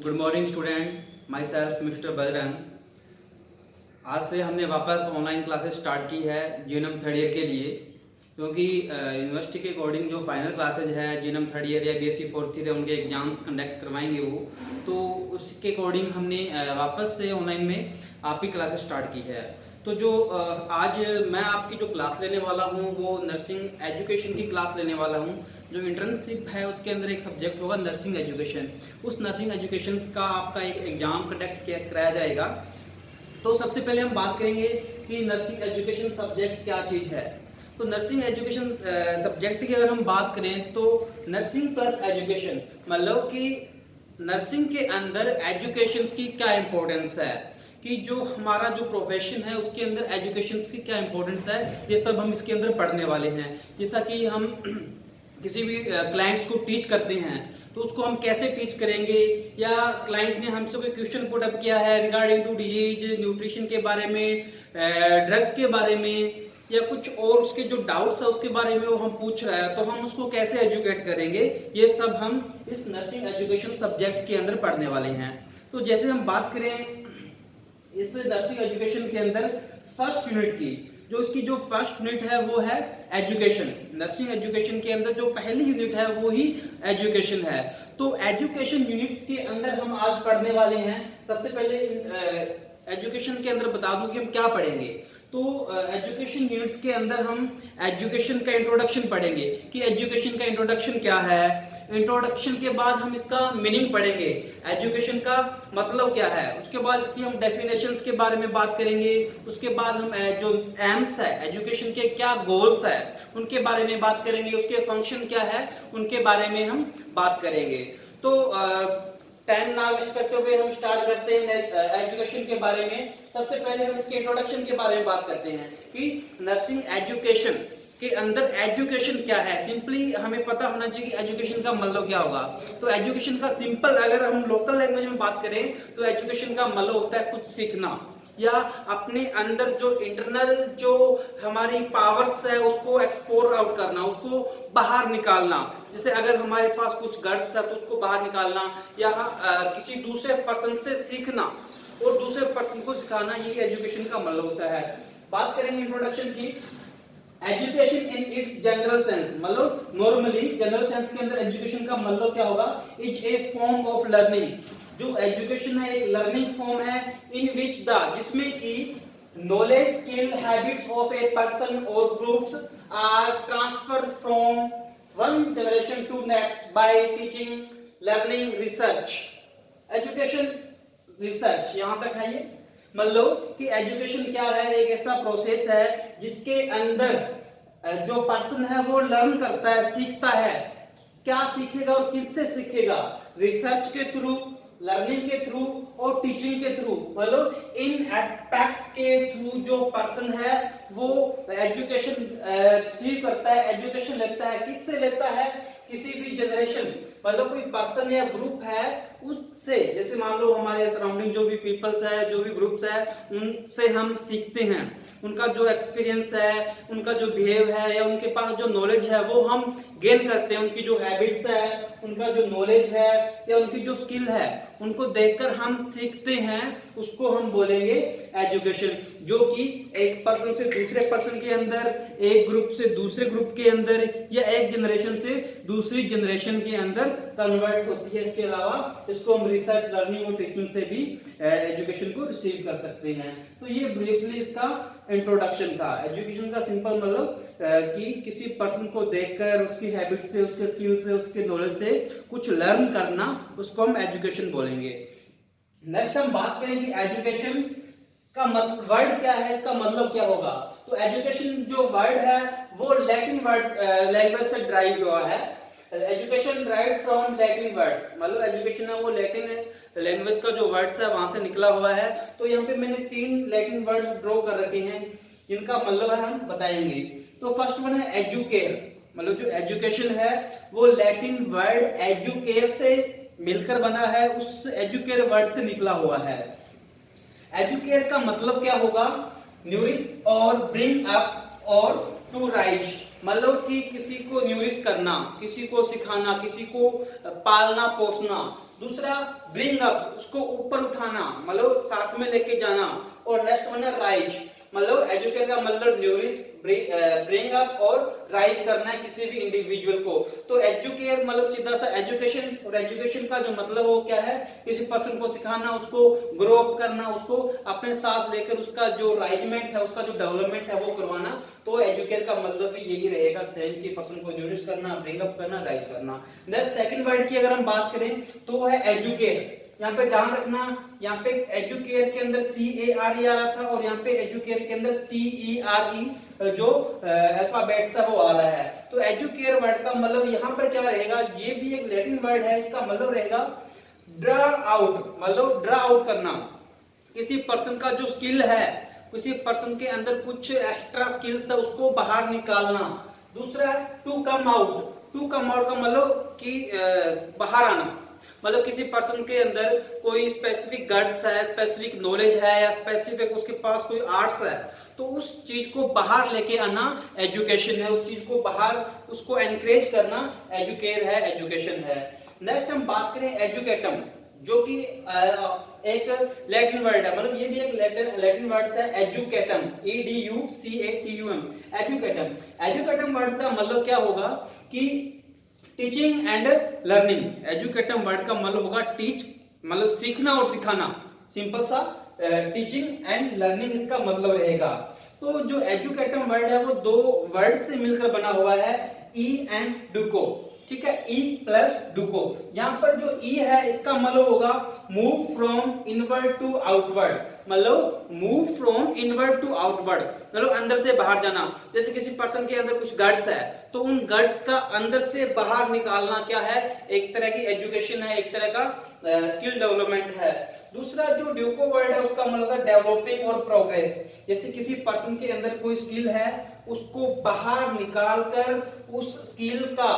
Good morning student, my self mister Bajrang. आज से हमने वापस ऑनलाइन क्लासेस स्टार्ट की है जीएनएम थर्ड ईयर के लिए, क्योंकि यूनिवर्सिटी के अकॉर्डिंग जो फाइनल क्लासेज है जीएनएम थर्ड ईयर या बीएससी फोर्थ ईयर उनके एग्जाम्स कंडक्ट करवाएंगे वो, तो उसके अकॉर्डिंग हमने वापस से ऑनलाइन में आपकी क्लासेस स्टार्ट की है। तो जो आज मैं आपकी जो क्लास लेने वाला हूँ वो नर्सिंग एजुकेशन की क्लास लेने वाला हूँ। जो इंटर्नशिप है उसके अंदर एक सब्जेक्ट होगा नर्सिंग एजुकेशन। उस नर्सिंग एजुकेशन का आपका एक एग्जाम कंडक्ट कराया जाएगा। तो सबसे पहले हम बात करेंगे कि नर्सिंग एजुकेशन सब्जेक्ट क्या चीज़ है। तो नर्सिंग एजुकेशन सब्जेक्ट की अगर हम बात करें तो नर्सिंग प्लस एजुकेशन, मतलब कि नर्सिंग के अंदर एजुकेशन की क्या इंपॉर्टेंस है, कि जो हमारा जो प्रोफेशन है उसके अंदर एजुकेशन की क्या इंपॉर्टेंस है, ये सब हम इसके अंदर पढ़ने वाले हैं। जैसा कि हम किसी भी क्लाइंट्स को टीच करते हैं तो उसको हम कैसे टीच करेंगे, या क्लाइंट ने हमसे कोई क्वेश्चन पुट अप किया है रिगार्डिंग टू डिजीज, न्यूट्रिशन के बारे में, ड्रग्स के बारे में, या कुछ और उसके जो डाउट्स है उसके बारे में वो हम पूछ रहा है, तो हम उसको कैसे एजुकेट करेंगे, ये सब हम इस नर्सिंग एजुकेशन सब्जेक्ट के अंदर पढ़ने वाले हैं। तो जैसे हम बात करें इस नर्सिंग एजुकेशन के अंदर फर्स्ट यूनिट की, जो इसकी जो फर्स्ट यूनिट है वो है एजुकेशन। नर्सिंग एजुकेशन के अंदर जो पहली यूनिट है वो ही एजुकेशन है। तो एजुकेशन यूनिट्स के अंदर हम आज पढ़ने वाले हैं। सबसे पहले एजुकेशन के अंदर बता दूं कि हम क्या पढ़ेंगे। तो एजुकेशन यूनिट्स के अंदर हम एजुकेशन का इंट्रोडक्शन पढ़ेंगे कि एजुकेशन का इंट्रोडक्शन क्या है। इंट्रोडक्शन के बाद हम इसका मीनिंग पढ़ेंगे, एजुकेशन का मतलब क्या है। उसके बाद इसकी हम डेफिनेशंस के बारे में बात करेंगे। उसके बाद हम जो एम्स है एजुकेशन के, क्या गोल्स है उनके बारे में बात करेंगे। उसके फंक्शन क्या है उनके बारे में हम बात करेंगे। तो टाइम ना वेस्ट करते हुए हम स्टार्ट करते हैं एजुकेशन के बारे में। सबसे पहले हम इसके इंट्रोडक्शन के बारे में बात करते हैं कि नर्सिंग एजुकेशन के अंदर एजुकेशन क्या है। सिंपली हमें पता होना चाहिए कि एजुकेशन का मतलब क्या होगा। तो एजुकेशन का सिंपल अगर हम लोकल लैंग्वेज में बात करें तो एजुकेशन का मतलब होता है कुछ सीखना, या अपने अंदर जो इंटरनल जो हमारी पावर्स है उसको एक्सप्लोर आउट करना, उसको बाहर निकालना। जैसे अगर हमारे पास कुछ गट्स है तो उसको बाहर निकालना, या किसी दूसरे पर्सन से सीखना और दूसरे पर्सन को सिखाना, ये एजुकेशन का मतलब होता है। बात करेंगे इंट्रोडक्शन की। Education in its general sense, मतलब नॉर्मली जनरल सेंस के अंदर एजुकेशन का मतलब क्या होगा, is a form of learning. जो एजुकेशन है एक लर्निंग फॉर्म है इन विच द, जिसमें कि knowledge, skill, habits of a person और groups are transfer from one generation to next by teaching, learning, research. Education research यहां तक है ये। मतलब कि एजुकेशन क्या है, एक ऐसा प्रोसेस है जिसके अंदर जो पर्सन है वो लर्न करता है, सीखता है। क्या सीखेगा और किससे सीखेगा, रिसर्च के थ्रू, लर्निंग के थ्रू और टीचिंग के थ्रू। मतलब इन एस्पेक्ट्स के थ्रू जो पर्सन है वो एजुकेशन रिसीव करता है, एजुकेशन लेता है। किससे लेता है, किसी भी जनरेशन, मतलब कोई पर्सन या ग्रुप है उससे। जैसे मान लो हमारे सराउंडिंग जो भी पीपल्स है, जो भी ग्रुप्स है, उनसे हम सीखते हैं। उनका जो एक्सपीरियंस है, उनका जो बिहेव है, या उनके पास जो नॉलेज है वो हम गेन करते हैं। उनकी जो हैबिट्स है, उनका जो नॉलेज है, या उनकी जो स्किल है, उनको देखकर हम सीखते हैं, उसको हम बोलेंगे एजुकेशन। जो कि एक पर्सन से दूसरे पर्सन के अंदर, एक ग्रुप से दूसरे ग्रुप के अंदर, या एक जनरेशन से दूसरी जनरेशन के अंदर कन्वर्ट होती है। इसके अलावा इसको हम रिसर्च, लर्निंग और टीचिंग से भी एजुकेशन को रिसीव कर सकते हैं। तो ये ब्रीफली इसका इंट्रोडक्शन था। एजुकेशन का सिंपल मतलब कि किसी पर्सन को देखकर, उसकी हैबिट से, उसके स्किल से, उसके नॉलेज से कुछ लर्न करना, उसको हम एजुकेशन बोलेंगे। नेक्स्ट हम बात करेंगे एजुकेशन का मतलब, वर्ड क्या है, इसका मतलब क्या होगा। तो एजुकेशन जो वर्ड है वो लैटिन वर्ड्स लैंग्वेज से ड्राइव हुआ है। Education drive from Latin words, मतलब एजुकेशन है वो लैटिन लैंग्वेज का जो वर्ड्स है वहां से निकला हुआ है। तो यहाँ पे मैंने 3 लैटिन वर्ड्स ड्रॉ कर रखे हैं, जिनका मतलब है हम बताएंगे। तो फर्स्ट वन है एजुकेयर, मतलब जो एजुकेशन है वो लैटिन वर्ड एजुकेयर से मिलकर बना है, उस एजुकेयर वर्ड से निकला हुआ है। एजुकेयर का मतलब क्या होगा, न्यूरिश और ब्रिंग अप और टू राइज, मतलब कि किसी को न्यूरिश करना, किसी को सिखाना, किसी को पालना पोसना। दूसरा ब्रिंग अप, उसको ऊपर उठाना मतलब साथ में लेके जाना। और नेक्स्ट वन है राइज, मतलब एजुकेट का मतलब न्यूरिश, ब्रिंग अप और राइज करना है किसी भी इंडिविजुअल को। तो एजुकेट मतलब सीधा सा एजुकेशन, और एजुकेशन का जो मतलब वो क्या है, किसी पर्सन को सिखाना, उसको ग्रो अप करना, उसको अपने साथ लेकर उसका जो राइजमेंट है, उसका जो डेवलपमेंट है वो करवाना। तो एजुकेट का मतलब भी यही रहेगा सेम, कि पर्सन को न्यूरिश करना, ब्रिंग अप करना, राइज करना। नेक्स्ट सेकंड वर्ड की अगर हम बात करें तो वो है एजुकेट। यहाँ पे ध्यान रखना, यहाँ पे एजुकेयर के अंदर CARE आ रहा था, और यहाँ पे एजुकेयर के अंदर CERE जो अल्फाबेट्स है वो आ रहा है। तो एजुकेयर वर्ड का मतलब यहाँ पर क्या रहेगा, ये भी एक लैटिन वर्ड है, इसका मतलब रहेगा ड्रा आउट, मतलब ड्रा आउट करना। किसी पर्सन का जो स्किल है, किसी पर्सन के अंदर कुछ एक्स्ट्रा स्किल्स है, उसको बाहर निकालना। दूसरा है to come out, to come out का मतलब कि बाहर आना, मतलब किसी पर्सन के अंदर कोई स्पेसिफिक गट्स है, स्पेसिफिक नॉलेज है, या स्पेसिफिक उसके पास कोई आर्ट्स है, तो उस चीज को बाहर लेके आना एजुकेशन है, उस चीज को बाहर उसको एनकरेज करना एजुकेट है, एजुकेशन है। नेक्स्ट हम बात करें एजुकेटम, जो कि एक लैटिन वर्ड है, मतलब ये भी एक लैटिन वर्ड है एजुकेटम, EDUCATUM, एजुकेटम। एजुकेटम वर्ड का मतलब क्या होगा कि टीचिंग एंड लर्निंग। एजुकेटम वर्ड का मतलब होगा टीच, मतलब सीखना और सिखाना, सिंपल सा टीचिंग एंड लर्निंग इसका मतलब रहेगा। तो जो एजुकेटम वर्ड है वो दो वर्ड से मिलकर बना हुआ है, ई एंड डुको, ठीक है, ई प्लस डुको। यहाँ पर जो ई है इसका मतलब होगा move from inward to outward, मतलब move from inward to outward, मतलब अंदर से बाहर जाना। जैसे किसी पर्सन के अंदर कुछ गट्स है, तो उन गट्स का अंदर से बाहर निकालना क्या है, एक तरह की एजुकेशन है, एक तरह का स्किल डेवलपमेंट है। दूसरा जो ड्यूको वर्ड है उसका मतलब है डेवलपिंग और प्रोग्रेस। जैसे किसी पर्सन के अंदर कोई स्किल है, उसको बाहर निकालकर उस स्किल का,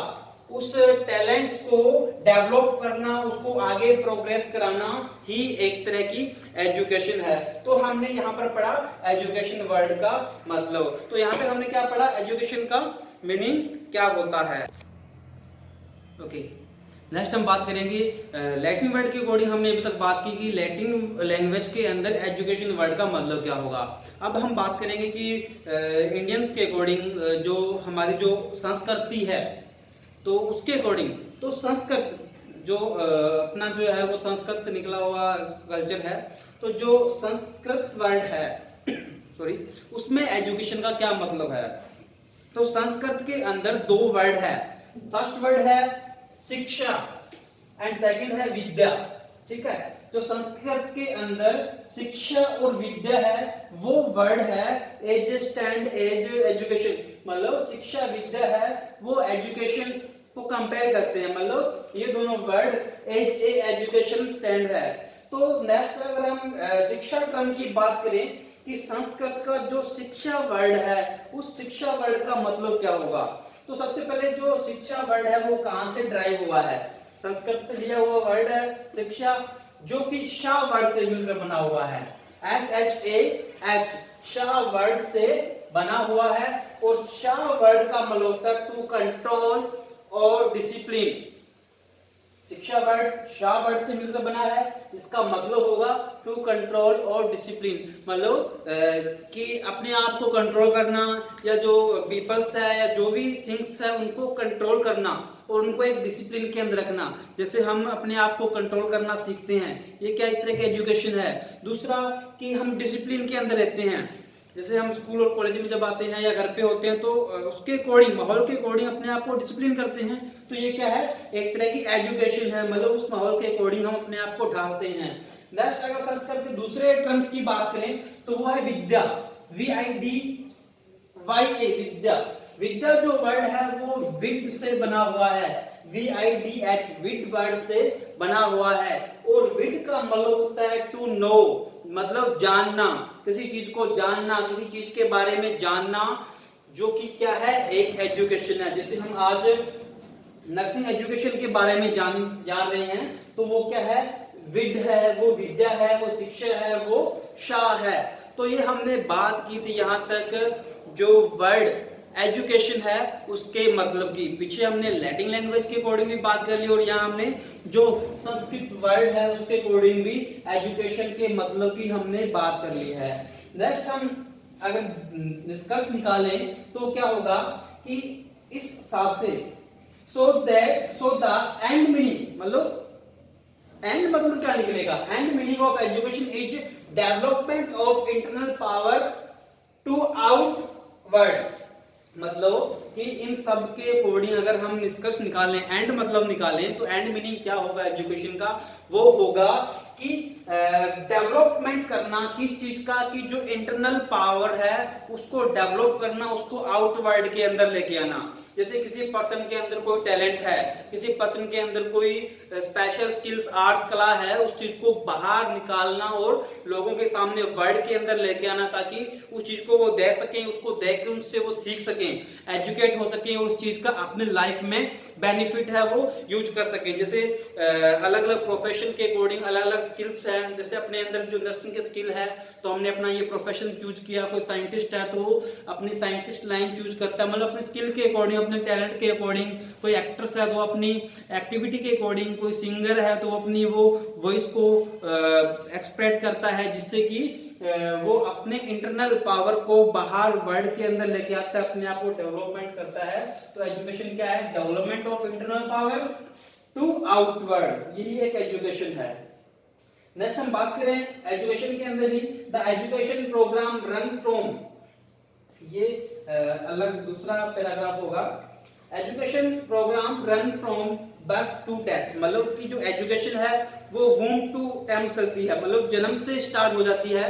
उस टैलेंट्स को डेवलप करना, उसको आगे प्रोग्रेस कराना ही एक तरह की एजुकेशन है। तो हमने यहाँ पर पढ़ा एजुकेशन वर्ड का मतलब। तो यहाँ पे हमने क्या पढ़ा, एजुकेशन का मीनिंग क्या होता है। ओके, नेक्स्ट हम बात करेंगे लैटिन वर्ड के अकॉर्डिंग। हमने अभी तक बात की कि लैटिन लैंग्वेज के अंदर एजुकेशन वर्ड का मतलब क्या होगा। अब हम बात करेंगे कि इंडियंस के अकॉर्डिंग जो हमारी जो संस्कृति है, तो उसके अकॉर्डिंग, तो संस्कृत जो अपना जो है वो संस्कृत से निकला हुआ कल्चर है, तो जो संस्कृत वर्ड है सॉरी, उसमें एजुकेशन का क्या मतलब है। तो संस्कृत के अंदर दो वर्ड है, फर्स्ट वर्ड है शिक्षा एंड सेकंड है विद्या, ठीक है। जो संस्कृत के अंदर शिक्षा और विद्या है वो वर्ड है एज स्टैंड एज एजुकेशन, मतलब शिक्षा विद्या है वो एजुकेशन को कंपेयर करते हैं, मतलब ये दोनों word as a education stand है। तो नेक्स्ट अगर हम शिक्षा क्रम की बात करें कि संस्कृत का जो शिक्षा वर्ड है उस शिक्षा वर्ड का मतलब क्या होगा। तो सबसे पहले जो शिक्षा वर्ड है वो कहां से ड्राइव हुआ है, संस्कृत से लिया हुआ वर्ड है शिक्षा, जो कि शा वर्ड से मिलकर बना हुआ है, SHA शा वर्ड से बना हुआ है। और शा वर्ड का मतलब होता है टू कंट्रोल और डिसिप्लिन। शिक्षा वर्ड शा वर्ड से मिलकर बना है, इसका मतलब होगा टू कंट्रोल और डिसिप्लिन, मतलब कि अपने आप को कंट्रोल करना, या जो पीपल्स है या जो भी थिंग्स है उनको कंट्रोल करना और उनको एक डिसिप्लिन के अंदर रखना। जैसे हम अपने आप को कंट्रोल करना सीखते हैं, ये क्या एक तरह की एजुकेशन है। दूसरा कि हम डिसिप्लिन के अंदर रहते हैं, जैसे हम स्कूल और कॉलेज में जब आते हैं या घर पे होते हैं तो उसके अकॉर्डिंग, माहौल के अकॉर्डिंग अपने आप को डिसिप्लिन करते हैं, तो ये क्या है, एक तरह की एजुकेशन है, मतलब उस माहौल के अकॉर्डिंग हम अपने आप को ढालते हैं। नेक्स्ट अगर संस्कृत के दूसरे टर्म्स की बात करें तो वो है विद्या, VIDYA विद्या। विद्या जो वर्ड है वो विद से बना हुआ है, VIDH विद वर्ड से बना हुआ है। और विद का मतलब होता है टू नो, मतलब जानना, किसी चीज को जानना, किसी चीज के बारे में जानना, जो कि क्या है, एक एजुकेशन है। जैसे हम आज नर्सिंग एजुकेशन के बारे में जान रहे हैं, तो वो क्या है, विद है, वो विद्या है, वो शिक्षा है, वो शा है। तो ये हमने बात की थी यहाँ तक जो वर्ड एजुकेशन है उसके मतलब की। पीछे हमने लैटिन लैंग्वेज के अकॉर्डिंग भी बात कर ली और यहाँ हमने जो संस्कृत वर्ड है उसके अकॉर्डिंग भी एजुकेशन के मतलब की हमने बात कर ली है। नेक्स्ट हम अगर निष्कर्ष निकालें तो क्या होगा कि इस हिसाब से सो द एंड मीनिंग मतलब एंड मतलब क्या निकलेगा, end meaning of education is development of internal power to outward. मतलब कि इन सब के अकॉर्डिंग अगर हम निष्कर्ष निकालें, एंड मतलब निकालें, तो एंड मीनिंग क्या होगा एजुकेशन का, वो होगा कि डेवलपमेंट करना किस चीज का, कि जो इंटरनल पावर है उसको डेवलप करना, उसको आउटवर्ड के अंदर लेके आना। जैसे किसी पर्सन के अंदर कोई टैलेंट है, किसी पर्सन के अंदर कोई स्पेशल स्किल्स आर्ट्स कला है, उस चीज को बाहर निकालना और लोगों के सामने वर्ल्ड के अंदर लेके आना, ताकि उस चीज को वो दे सकें, उसको देख के उनसे वो सीख सकें, एजुकेट हो सके, उस चीज का अपने लाइफ में बेनिफिट है वो यूज कर सके। जैसे अलग अलग प्रोफेशन के अकॉर्डिंग अलग अलग स्किल्स हैं। जैसे अपने अंदर जो नर्सिंग की स्किल है तो हमने अपना ये प्रोफेशन चूज किया, कोई साइंटिस्ट है तो वो अपनी साइंटिस्ट लाइन चूज करता है, मतलब अपनी स्किल के अकॉर्डिंग, अपने टैलेंट के अकॉर्डिंग। कोई एक्ट्रेस है तो अपनी एक्टिविटी के अकॉर्डिंग, कोई सिंगर है तो अपनी वो वॉइस को एक्सप्रेस करता है, जिससे कि वो अपने इंटरनल पावर को बाहर वर्ल्ड के अंदर लेके आता है, अपने आप को डेवलपमेंट करता है। तो एजुकेशन क्या है, development of internal power to outward, यही एक एजुकेशन है। नेक्स्ट हम बात करें एजुकेशन के अंदर ही, the education programme run from, ये अलग दूसरा पैराग्राफ होगा। Education programme run from birth to death, मतलब कि जो एजुकेशन है वो वूम टू टर्म चलती है, मतलब जन्म से स्टार्ट हो जाती है,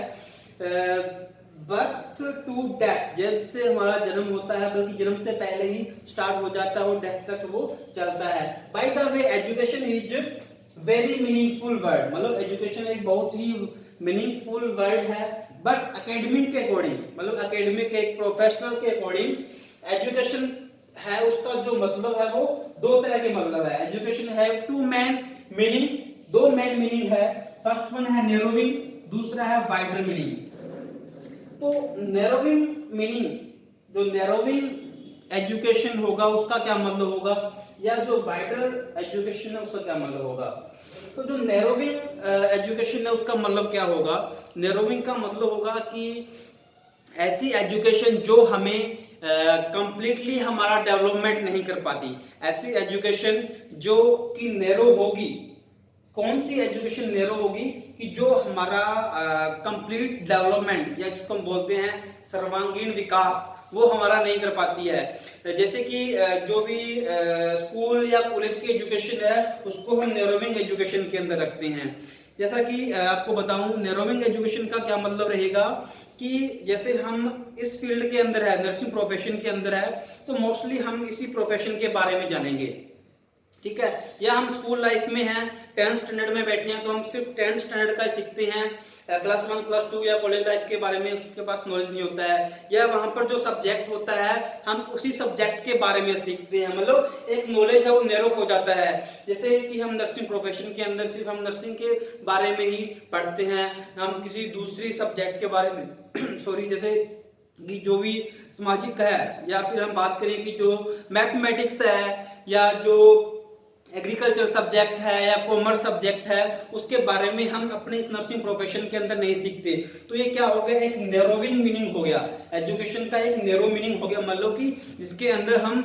बर्थ टू डेथ, जब से हमारा जन्म होता है, बल्कि जन्म से पहले ही स्टार्ट हो जाता है और डेथ तक वो चलता है। By the way education is very meaningful word, मतलब एजुकेशन एक बहुत ही मीनिंगफुल वर्ड है, बट एकेडमिक के अकॉर्डिंग, मतलब एकेडमिक एक प्रोफेशनल के अकॉर्डिंग एजुकेशन है उसका जो मतलब है वो दो तरह के मतलब है। एजुकेशन है टू मेन मीनिंग, दो मेन मीनिंग है। फर्स्ट वन है नैरोइंग, दूसरा है वाइडर मीनिंग। तो नैरोइंग मीनिंग, जो नैरोइंग एजुकेशन होगा उसका क्या मतलब होगा, या जो वाइडर एजुकेशन है उसका क्या मतलब होगा। तो जो नैरोइंग एजुकेशन है उसका मतलब क्या होगा, नैरोइंग का मतलब होगा कि ऐसी एजुकेशन जो हमें कंप्लीटली हमारा डेवलपमेंट नहीं कर पाती, ऐसी एजुकेशन जो कि नैरो होगी। कौन सी एजुकेशन नैरो होगी, कि जो हमारा कंप्लीट डेवलपमेंट या जिसको हम बोलते हैं सर्वांगीण विकास, वो हमारा नहीं कर पाती है। जैसे कि जो भी स्कूल या कॉलेज की एजुकेशन है उसको हम नैरोइंग एजुकेशन के अंदर रखते हैं। जैसा कि आपको बताऊं नैरोइंग एजुकेशन का क्या मतलब रहेगा, कि जैसे हम इस फील्ड के अंदर है, नर्सिंग प्रोफेशन के अंदर है, तो मोस्टली हम इसी प्रोफेशन के बारे में जानेंगे, ठीक है। या हम स्कूल लाइफ में हैं, 10th स्टैंडर्ड में बैठे हैं, तो हम सिर्फ 10th स्टैंडर्ड का सीखते हैं, प्लस 1 प्लस 2 या कॉलेज लाइफ के बारे में उसके पास नॉलेज नहीं होता है, या वहां पर जो सब्जेक्ट होता है हम उसी सब्जेक्ट के बारे में सीखते हैं, मतलब एक नॉलेज है वो नैरो हो जाता है। जैसे कि हम नर्सिंग प्रोफेशन के अंदर सिर्फ हम नर्सिंग के बारे में ही पढ़ते हैं, हम किसी दूसरी सब्जेक्ट के बारे में सॉरी जैसे कि जो भी सामाजिक है, या फिर हम बात करें कि जो मैथमेटिक्स है, या जो एग्रीकल्चर सब्जेक्ट है, या कॉमर्स सब्जेक्ट है, उसके बारे में हम अपने इस नर्सिंग प्रोफेशन के अंदर नहीं सीखते। तो ये क्या हो गया, एक नैरोइंग मीनिंग हो गया, एजुकेशन का एक नैरो मीनिंग हो गया, मतलब कि जिसके अंदर हम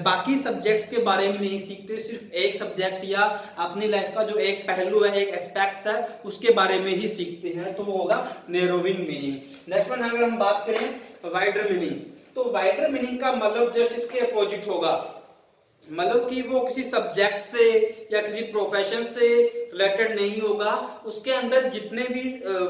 बाकी सब्जेक्ट्स के बारे में नहीं सीखते, सिर्फ एक सब्जेक्ट या अपनी लाइफ का जो एक पहलू है, एक एस्पेक्ट्स है, उसके बारे में ही सीखते हैं, तो वो होगा नैरोइंग मीनिंग। नेक्स्ट वन अगर हम बात करें वाइडर मीनिंग, तो वाइडर मीनिंग का मतलब जस्ट इसके अपोजिट होगा, मतलब कि वो किसी सब्जेक्ट से या किसी प्रोफेशन से रिलेटेड नहीं होगा, उसके अंदर जितने भी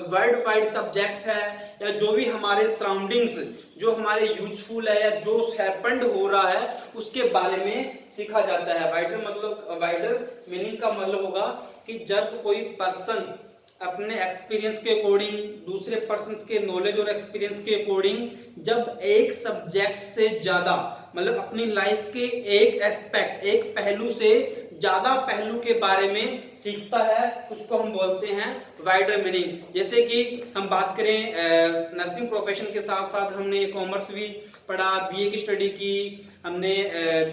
वर्ल्ड वाइड सब्जेक्ट है, या जो भी हमारे सराउंडिंग्स जो हमारे यूजफुल है, या जो हैपेंड हो रहा है उसके बारे में सीखा जाता है। वाइडर मतलब वाइडर मीनिंग का मतलब होगा कि जब कोई पर्सन अपने एक्सपीरियंस के अकॉर्डिंग, दूसरे पर्सन्स के नॉलेज और एक्सपीरियंस के अकॉर्डिंग जब एक सब्जेक्ट से ज्यादा, मतलब अपनी लाइफ के एक एस्पेक्ट, एक पहलू से ज्यादा पहलू के बारे में सीखता है, उसको हम बोलते हैं वाइडर मीनिंग। जैसे कि हम बात करें नर्सिंग प्रोफेशन के साथ साथ हमने कॉमर्स भी पढ़ा, बीए की स्टडी की, हमने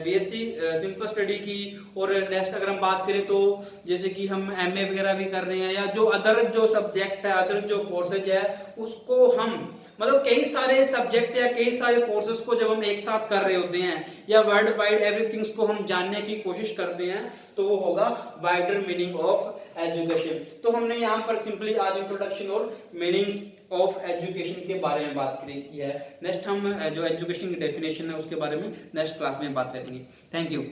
बीएससी सिंपल स्टडी की, और नेक्स्ट अगर हम बात करें तो जैसे कि हम एमए वगैरह भी कर रहे हैं, या जो अदर जो सब्जेक्ट है, अदर जो कोर्सेज है, उसको हम मतलब कई सारे सब्जेक्ट या कई सारे कोर्सेज को जब हम एक साथ कर रहे होते हैं या वर्ल्ड वाइड एवरीथिंग्स को हम जानने की कोशिश करते हैं, तो वो होगा वाइडर मीनिंग ऑफ एजुकेशन। तो हमने यहाँ पर सिंपली आज इंट्रोडक्शन और मीनिंग्स ऑफ एजुकेशन के बारे में बात की है। नेक्स्ट हम जो एजुकेशन की डेफिनेशन है उसके बारे में नेक्स्ट क्लास में बात करेंगे। Thank you.